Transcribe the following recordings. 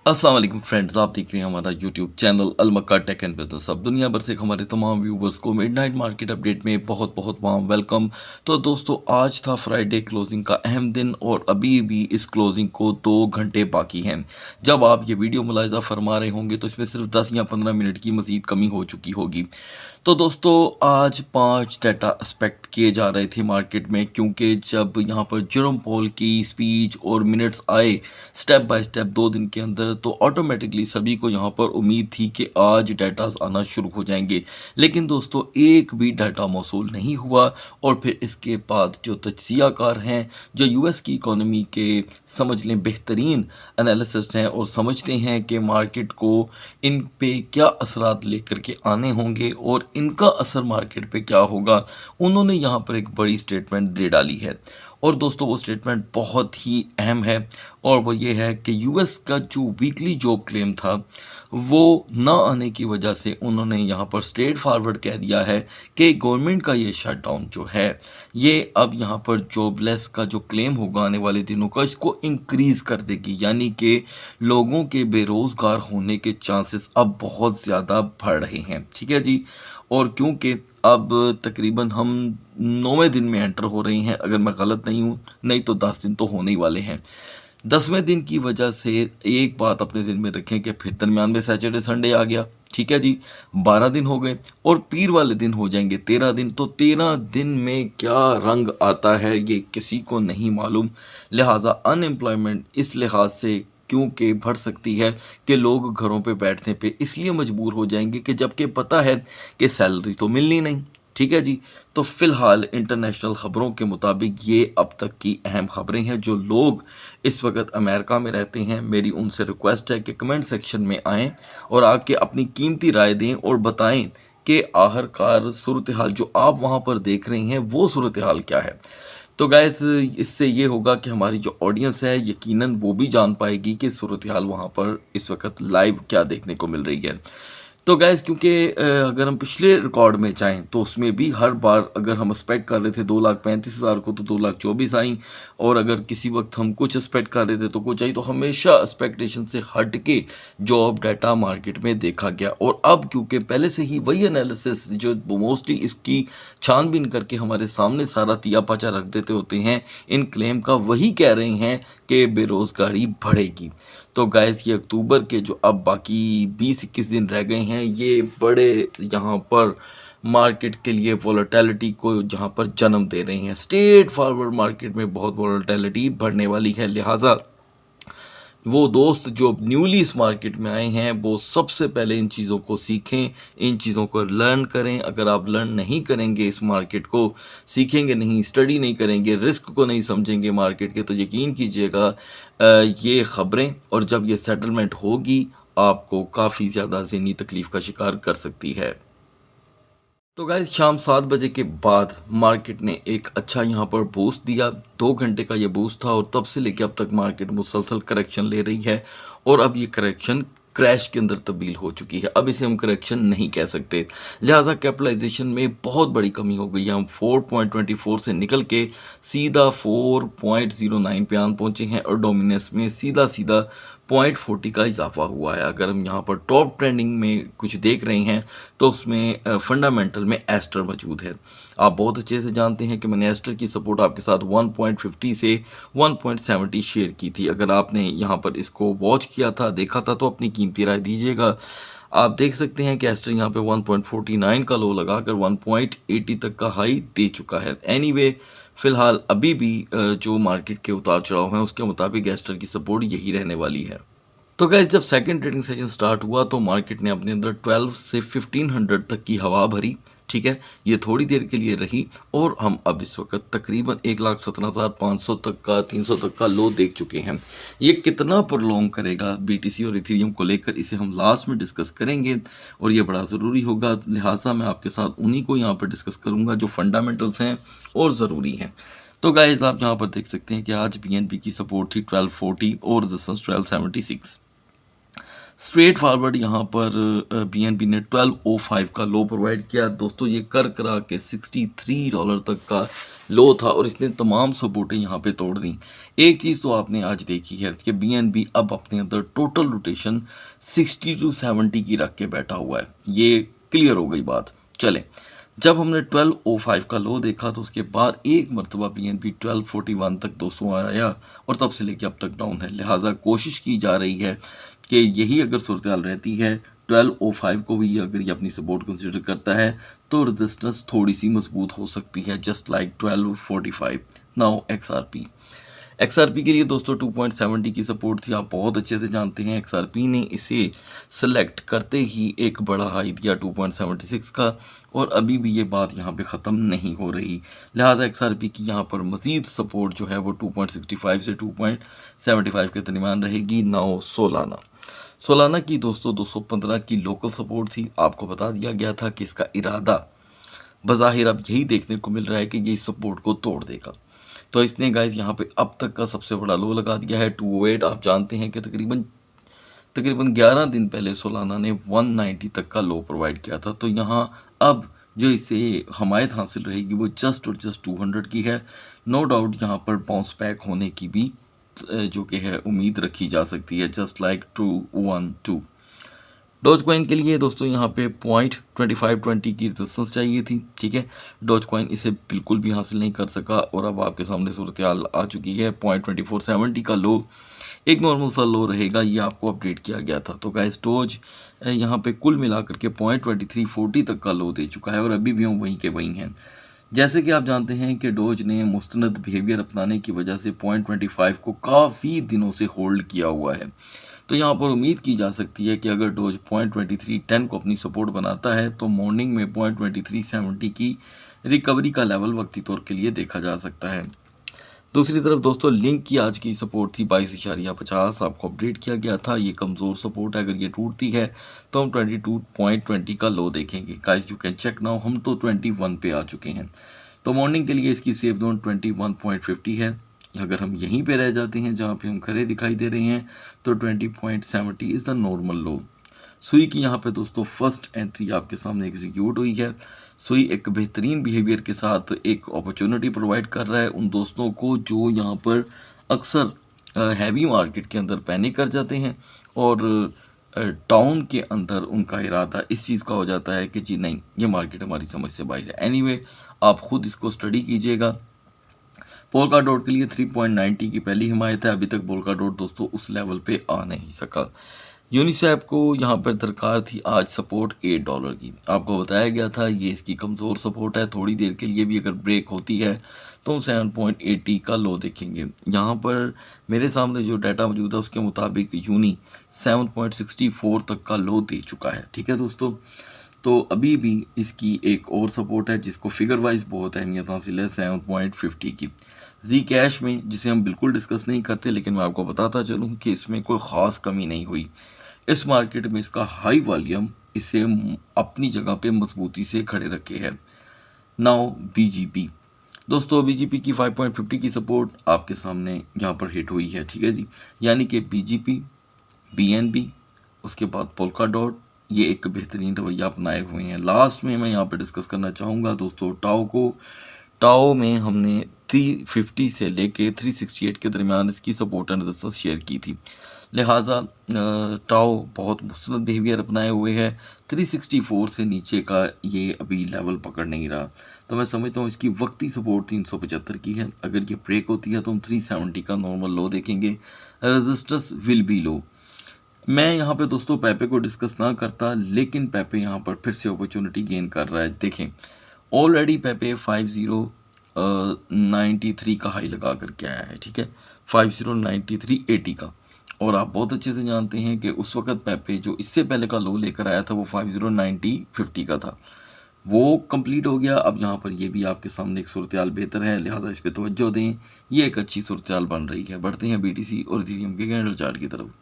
अस्सलाम वालेकुम फ्रेंड्स, आप देख रहे हैं हमारा यूट्यूब चैनल अलमक्का टेक एंड बिजनेस। अब दुनिया भर से हमारे तमाम व्यूवर्स को मिडनाइट मार्केट अपडेट में बहुत बहुत वार्म वेलकम। तो दोस्तों, आज था फ्राइडे क्लोजिंग का अहम दिन और अभी भी इस क्लोजिंग को 2 घंटे बाकी हैं। जब आप ये वीडियो मुलाहिजा फरमा रहे होंगे तो इसमें सिर्फ 10 या 15 मिनट की मज़ीद कमी हो चुकी होगी। तो दोस्तों, आज 5 डाटा एक्सपेक्ट किए जा रहे थे मार्केट में, क्योंकि जब यहाँ पर जेरोम पॉल की स्पीच और मिनट्स आए स्टेप बाय स्टेप 2 दिन के अंदर, तो ऑटोमेटिकली सभी को यहाँ पर उम्मीद थी कि आज डाटाज आना शुरू हो जाएंगे। लेकिन दोस्तों, एक भी डाटा मौसूल नहीं हुआ और फिर इसके बाद जो तज्ज़ियाकार हैं, जो यूएस की इकोनॉमी के समझ लें बेहतरीन एनालिसिस्ट हैं और समझते हैं कि मार्केट को इन पे क्या असरात लेकर के आने होंगे और इनका असर मार्केट पे क्या होगा, उन्होंने यहाँ पर एक बड़ी स्टेटमेंट दे डाली है। और दोस्तों, वो स्टेटमेंट बहुत ही अहम है और वो ये है कि यूएस का जो वीकली जॉब क्लेम था वो ना आने की वजह से उन्होंने यहाँ पर स्ट्रेट फॉरवर्ड कह दिया है कि गवर्नमेंट का ये शटडाउन जो है ये अब यहाँ पर जॉबलेस का जो क्लेम होगा आने वाले दिनों का, इसको इंक्रीज़ कर देगी। यानी कि लोगों के बेरोज़गार होने के चांसेस अब बहुत ज़्यादा बढ़ रहे हैं। ठीक है जी। और क्योंकि अब तकरीबन हम 9वें दिन में एंटर हो रही हैं, अगर मैं गलत नहीं हूँ, नहीं तो 10 दिन तो होने ही वाले हैं। 10वें दिन की वजह से एक बात अपने ज़हन में रखें कि फिर दरमियान में सैटरडे संडे आ गया। ठीक है जी। 12 दिन हो गए और पीर वाले दिन हो जाएंगे 13 दिन। तो 13 दिन में क्या रंग आता है ये किसी को नहीं मालूम। लिहाजा अनएम्प्लॉयमेंट इस लिहाज से क्योंकि बढ़ सकती है कि लोग घरों पे बैठने पे इसलिए मजबूर हो जाएंगे कि जबकि पता है कि सैलरी तो मिलनी नहीं। ठीक है जी। तो फ़िलहाल इंटरनेशनल ख़बरों के मुताबिक ये अब तक की अहम ख़बरें हैं। जो लोग इस वक्त अमेरिका में रहते हैं, मेरी उनसे रिक्वेस्ट है कि कमेंट सेक्शन में आएँ और आके अपनी कीमती राय दें और बताएं कि आखिरकार सूरत हाल जो आप वहाँ पर देख रहे हैं वो सूरत हाल क्या है। तो गाइस, इससे ये होगा कि हमारी जो ऑडियंस है यकीनन वो भी जान पाएगी कि सूरत हाल वहाँ पर इस वक्त लाइव क्या देखने को मिल रही है। तो गैस, क्योंकि अगर हम पिछले रिकॉर्ड में जाएं तो उसमें भी हर बार अगर हम एक्सपेक्ट कर रहे थे 2,35,000 को तो 2,24,000 आई, और अगर किसी वक्त हम कुछ एक्सपेक्ट कर रहे थे तो कुछ आई। तो हमेशा एक्सपेक्टेशन से हट के जॉब डाटा मार्केट में देखा गया। और अब क्योंकि पहले से ही वही एनालिसिस जो मोस्टली इसकी छानबीन करके हमारे सामने सारा तिया पाचा रख देते होते हैं, इन क्लेम का वही कह रहे हैं कि बेरोज़गारी बढ़ेगी। तो गाइस, ये अक्टूबर के जो अब बाकी 20-21 दिन रह गए हैं, ये बड़े यहाँ पर मार्केट के लिए वॉलेटिलिटी को जहाँ पर जन्म दे रहे हैं। स्ट्रेट फॉरवर्ड मार्केट में बहुत वॉलेटिलिटी बढ़ने वाली है। लिहाजा वो दोस्त जो न्यूली इस मार्केट में आए हैं वो सबसे पहले इन चीज़ों को सीखें, इन चीज़ों को लर्न करें। अगर आप लर्न नहीं करेंगे, इस मार्केट को सीखेंगे नहीं, स्टडी नहीं करेंगे, रिस्क को नहीं समझेंगे मार्केट के, तो यकीन कीजिएगा ये ख़बरें और जब ये सेटलमेंट होगी आपको काफ़ी ज़्यादा ज़हनी तकलीफ़ का शिकार कर सकती है। तो गाइस, शाम 7 बजे के बाद मार्केट ने एक अच्छा यहाँ पर बूस्ट दिया। 2 घंटे का ये बूस्ट था और तब से लेकर अब तक मार्केट मुसलसल करेक्शन ले रही है और अब ये करेक्शन क्रैश के अंदर तब्दील हो चुकी है। अब इसे हम करेक्शन नहीं कह सकते। लिहाजा कैपिटलाइजेशन में बहुत बड़ी कमी हो गई है। हम 4.24 से निकल के सीधा 4.09 पे आन पहुँचे हैं और डोमिनेंस में सीधा सीधा 0.40 का इजाफा हुआ है। अगर हम यहाँ पर टॉप ट्रेंडिंग में कुछ देख रहे हैं तो उसमें फंडामेंटल में एस्टर मौजूद है। आप बहुत अच्छे से जानते हैं कि मैंने एस्टर की सपोर्ट आपके साथ 1.50 से 1.70 शेयर की थी। अगर आपने यहाँ पर इसको वॉच किया था, देखा था, तो अपनी कीमती राय दीजिएगा। आप देख सकते हैं कि एस्टर यहाँ पे 1.49 का लो लगाकर 1.80 तक का हाई दे चुका है। एनीवे, फिलहाल अभी भी जो मार्केट के उतार चढ़ाव हैं उसके मुताबिक एस्टर की सपोर्ट यही रहने वाली है। तो गाइस, जब सेकंड ट्रेडिंग सेशन स्टार्ट हुआ तो मार्केट ने अपने अंदर 12 से 1500 तक की हवा भरी। ठीक है, ये थोड़ी देर के लिए रही और हम अब इस वक्त तकरीबन 1,17,500 तक का 300 तक का लो देख चुके हैं। ये कितना प्रलोंग करेगा बीटीसी और इथेरियम को लेकर, इसे हम लास्ट में डिस्कस करेंगे और ये बड़ा ज़रूरी होगा। लिहाजा मैं आपके साथ उन्हीं को यहाँ पर डिस्कस करूँगा जो फंडामेंटल्स हैं और ज़रूरी हैं। तो गाइस, आप यहाँ पर देख सकते हैं कि आज बीएनपी की सपोर्ट थी 1240 और रेजिस्टेंस 1276। स्ट्रेट फॉरवर्ड यहाँ पर BNB ने 1205 का लो प्रोवाइड किया दोस्तों। ये कर करा के $63 तक का लो था और इसने तमाम सपोर्टें यहाँ पे तोड़ दी। एक चीज़ तो आपने आज देखी है कि BNB अब अपने अंदर टोटल रोटेशन 60 to 70 की रख के बैठा हुआ है, ये क्लियर हो गई बात। चले, जब हमने 1205 का लो देखा तो उसके बाद एक मरतबा BNB 1241 तक दोस्तों आया और तब से लेके अब तक डाउन है। लिहाजा कोशिश की जा रही है कि यही अगर सूरत हाल रहती है 1205 को भी अगर ये अपनी सपोर्ट कंसिडर करता है तो रेजिस्टेंस थोड़ी सी मजबूत हो सकती है, जस्ट लाइक 1245। नाउ XRP के लिए दोस्तों 2.70 की सपोर्ट थी, आप बहुत अच्छे से जानते हैं। XRP ने इसे सेलेक्ट करते ही एक बड़ा हाई दिया 2.76 का और अभी भी ये बात यहाँ पे ख़त्म नहीं हो रही। लिहाजा XRP की यहाँ पर मज़ीद सपोर्ट जो है वो 2.65 से 2.75 के दरमियान रहेगी। नाउ सोलाना की दोस्तों 215 की लोकल सपोर्ट थी, आपको बता दिया गया था कि इसका इरादा बज़ाहिर अब यही देखने को मिल रहा है कि ये इस सपोर्ट को तोड़ देगा। तो इसने गाइस यहाँ पे अब तक का सबसे बड़ा लो लगा दिया है 208। आप जानते हैं कि तकरीबन 11 दिन पहले सोलाना ने 190 तक का लो प्रोवाइड किया था। तो यहाँ अब जो इसे हमायत हासिल रहेगी वो जस्ट और जस्ट 200 की है। नो डाउट यहाँ पर बाउंस बैक होने की भी जो कि है उम्मीद रखी जा सकती है, जस्ट लाइक 212। डॉज कॉइन के लिए दोस्तों यहाँ पे 0.2520 की रेजिस्टेंस चाहिए थी, ठीक है। डॉज कॉइन इसे बिल्कुल भी हासिल नहीं कर सका और अब आपके सामने सूरत हाल आ चुकी है। 0.2470 का लो एक नॉर्मल सा लो रहेगा, ये आपको अपडेट किया गया था। तो गाइस डॉज यहाँ पे कुल मिलाकर के 0.2340 तक का लो दे चुका है और अभी भी हम वहीं के वहीं हैं। जैसे कि आप जानते हैं कि डोज ने मुस्तनद बिहेवियर अपनाने की वजह से 0.25 को काफ़ी दिनों से होल्ड किया हुआ है। तो यहाँ पर उम्मीद की जा सकती है कि अगर डोज 0.2310 को अपनी सपोर्ट बनाता है तो मॉर्निंग में 0.2370 की रिकवरी का लेवल वक्ती तौर के लिए देखा जा सकता है। दूसरी तरफ दोस्तों लिंक की आज की सपोर्ट थी 22.50, आपको अपडेट किया गया था। ये कमज़ोर सपोर्ट है, अगर ये टूटती है तो हम 22.20 का लो देखेंगे। Guys you can check now, हम तो 21 पे आ चुके हैं। तो मॉर्निंग के लिए इसकी सेफ जोन 21.50 है। अगर हम यहीं पे रह जाते हैं जहाँ पे हम खड़े दिखाई दे रहे हैं तो 20.70 इज़ द नॉर्मल लो। सुई की यहाँ पे दोस्तों फर्स्ट एंट्री आपके सामने एग्जीक्यूट हुई है। सुई एक बेहतरीन बिहेवियर के साथ एक अपॉर्चुनिटी प्रोवाइड कर रहा है उन दोस्तों को जो यहाँ पर अक्सर हैवी मार्केट के अंदर पैनिक कर जाते हैं और टाउन के अंदर उनका इरादा इस चीज़ का हो जाता है कि जी नहीं, ये मार्केट हमारी समझ से बाहर है। एनीवे आप खुद इसको स्टडी कीजिएगा। पोल्का डॉट के लिए 3.90 की पहली हिमायत है, अभी तक पोल्का डॉट दोस्तों उस लेवल पे आ नहीं सका। यूनिसेफ को यहाँ पर दरकार थी आज सपोर्ट $8 की, आपको बताया गया था ये इसकी कमज़ोर सपोर्ट है। थोड़ी देर के लिए भी अगर ब्रेक होती है तो हम 7.80 का लो देखेंगे। यहाँ पर मेरे सामने जो डाटा मौजूद है उसके मुताबिक यूनी 7.64 तक का लो दे चुका है, ठीक है दोस्तों। तो अभी भी इसकी एक और सपोर्ट है जिसको फिगर वाइज बहुत अहमियत हासिल है 7.50 की। जी कैश में, जिसे हम बिल्कुल डिस्कस नहीं करते लेकिन मैं आपको बताता चलूँ कि इसमें कोई ख़ास कमी नहीं हुई। इस मार्केट में इसका हाई वॉल्यूम इसे अपनी जगह पे मजबूती से खड़े रखे है। नाउ BGP दोस्तों, BGP की 5.50 की सपोर्ट आपके सामने यहाँ पर हिट हुई है, ठीक है जी। यानी कि BGP, BNB, उसके बाद पोल्का डॉट ये एक बेहतरीन रवैया अपनाए हुए हैं। लास्ट में मैं यहाँ पर डिस्कस करना चाहूँगा दोस्तों टाओ को। टाओ में हमने 350 से लेके 368 के दरमियान इसकी सपोर्ट एंड रेजिस्टेंस शेयर की थी। लिहाजा टाओ बहुत मुस्तनद बिहेवियर अपनाए हुए है। 364 से नीचे का ये अभी लेवल पकड़ नहीं रहा, तो मैं समझता हूँ इसकी वक्ती सपोर्ट 375 की है। अगर ये ब्रेक होती है तो हम 370 का नॉर्मल लो देखेंगे। रेजिस्टेंस विल बी लो। मैं यहाँ पे दोस्तों पैपे को डिस्कस ना करता, लेकिन पैपे यहाँ पर फिर से अपॉर्चुनिटी गेन कर रहा है। देखें ऑलरेडी पैपे 5093 का हाई लगा करके आया है, ठीक है, 5093.80 का। और आप बहुत अच्छे से जानते हैं कि उस वक्त पैपे जो इससे पहले का लो लेकर आया था वो 5090.50 का था, वो कंप्लीट हो गया। अब यहाँ पर ये भी आपके सामने एक सूरत हाल बेहतर है, लिहाजा इस पर तवज्जो दें। ये एक अच्छी सूरत हाल बन रही है। बढ़ते हैं BTC और इथेरियम के कैंडल चार्ट की तरफ।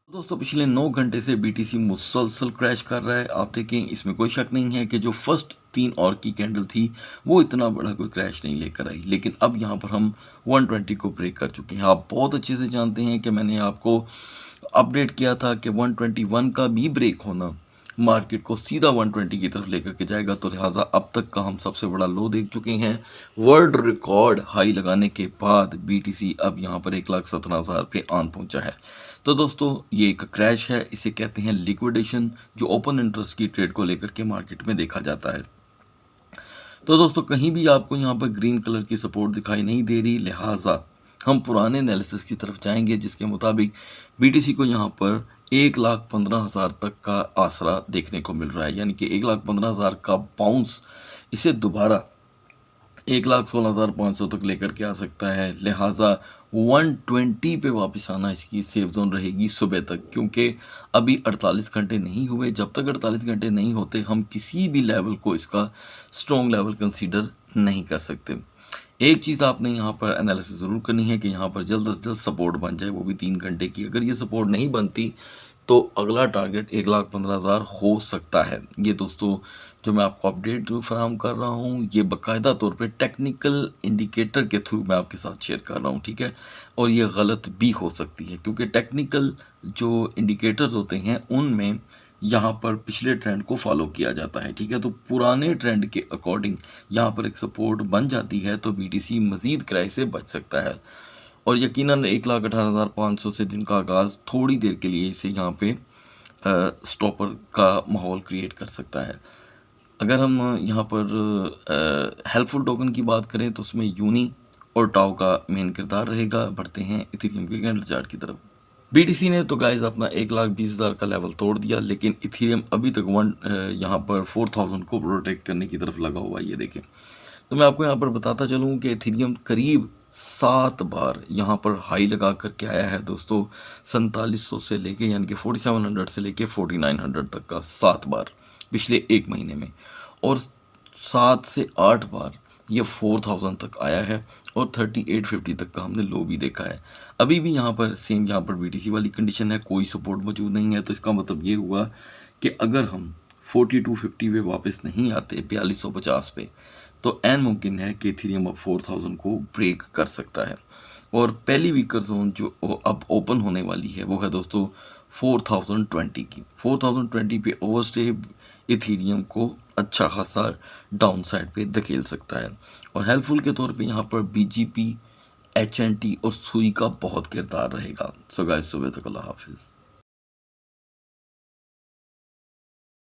दोस्तों पिछले 9 घंटे से BTC मुसलसल क्रैश कर रहा है। आप देखें इसमें कोई शक नहीं है कि जो फर्स्ट 3 और की कैंडल थी वो इतना बड़ा कोई क्रैश नहीं लेकर आई, लेकिन अब यहाँ पर हम 120 को ब्रेक कर चुके हैं। आप बहुत अच्छे से जानते हैं कि मैंने आपको अपडेट किया था कि 121 का भी ब्रेक होना मार्केट को सीधा 120 की तरफ लेकर के जाएगा, तो लिहाजा अब तक का हम सबसे बड़ा लो देख चुके हैं। वर्ल्ड रिकॉर्ड हाई लगाने के बाद बीटीसी अब यहाँ पर 1,17,000 पे आन पहुंचा है। तो दोस्तों ये एक क्रैश है, इसे कहते हैं लिक्विडेशन, जो ओपन इंटरेस्ट की ट्रेड को लेकर के मार्केट में देखा जाता है। तो दोस्तों कहीं भी आपको यहाँ पर ग्रीन कलर की सपोर्ट दिखाई नहीं दे रही, लिहाजा हम पुराने एनालिसिस की तरफ जाएंगे जिसके मुताबिक बीटीसी को यहाँ पर 1,15,000 तक का आसरा देखने को मिल रहा है, यानी कि 1,15,000 का बाउंस इसे दोबारा 1,16,500 तक लेकर के आ सकता है। लिहाजा 120 पे वापस आना इसकी सेफ जोन रहेगी सुबह तक, क्योंकि अभी 48 घंटे नहीं हुए। जब तक 48 घंटे नहीं होते हम किसी भी लेवल को इसका स्ट्रॉन्ग लेवल कंसीडर नहीं कर सकते। एक चीज़ आपने यहाँ पर एनालिसिस ज़रूर करनी है कि यहाँ पर जल्द से जल्द सपोर्ट बन जाए, वो भी 3 घंटे की। अगर ये सपोर्ट नहीं बनती तो अगला टारगेट 1,15,000 हो सकता है। ये दोस्तों जो मैं आपको अपडेट फराहम कर रहा हूँ, ये बाकायदा तौर पे टेक्निकल इंडिकेटर के थ्रू मैं आपके साथ शेयर कर रहा हूँ, ठीक है। और ये गलत भी हो सकती है, क्योंकि टेक्निकल जो इंडिकेटर्स होते हैं उनमें यहाँ पर पिछले ट्रेंड को फॉलो किया जाता है, ठीक है। तो पुराने ट्रेंड के अकॉर्डिंग यहाँ पर एक सपोर्ट बन जाती है तो बीटीसी मज़ीद क्रैश से बच सकता है। और यकीनन 1,18,500 से दिन का आगाज़ थोड़ी देर के लिए इसे यहाँ पे स्टॉपर का माहौल क्रिएट कर सकता है। अगर हम यहाँ पर हेल्पफुल टोकन की बात करें तो उसमें यूनी और टाओ का मेन किरदार रहेगा। बढ़ते हैं इथेरियम के कैंडल चार्ट की तरफ। बीटीसी ने तो गाइस अपना 1,20,000 का लेवल तोड़ दिया, लेकिन इथेरियम अभी तक यहाँ पर 4,000 को प्रोटेक्ट करने की तरफ लगा हुआ है, ये देखें। तो मैं आपको यहाँ पर बताता चलूँ कि इथेरियम करीब 7 बार यहाँ पर हाई लगा करके आया है दोस्तों, 4700 से लेके, यानी कि 4700 से लेके 4900 तक का 7 बार पिछले एक महीने में, और 7 से 8 बार ये 4,000 तक आया है, और 3850 तक का हमने लो भी देखा है। अभी भी यहाँ पर सेम यहाँ पर बीटीसी वाली कंडीशन है, कोई सपोर्ट मौजूद नहीं है। तो इसका मतलब ये हुआ कि अगर हम 4250 पे वापस नहीं आते 4250 पे, तो एन मुमकिन है कि इथेरियम अब 4,000 को ब्रेक कर सकता है। और पहली वीकर जोन जो अब ओपन होने वाली है वो है दोस्तों 4,020 की। 4,020 पे ओवरस्टे इथेरियम को अच्छा खासा डाउन साइड पे धकेल सकता है। और हेल्पफुल के तौर पे यहाँ पर बीजीपी, एचएनटी और सुई का बहुत किरदार रहेगा। सो गाइस सुबह तक अल्लाह हाफिज़।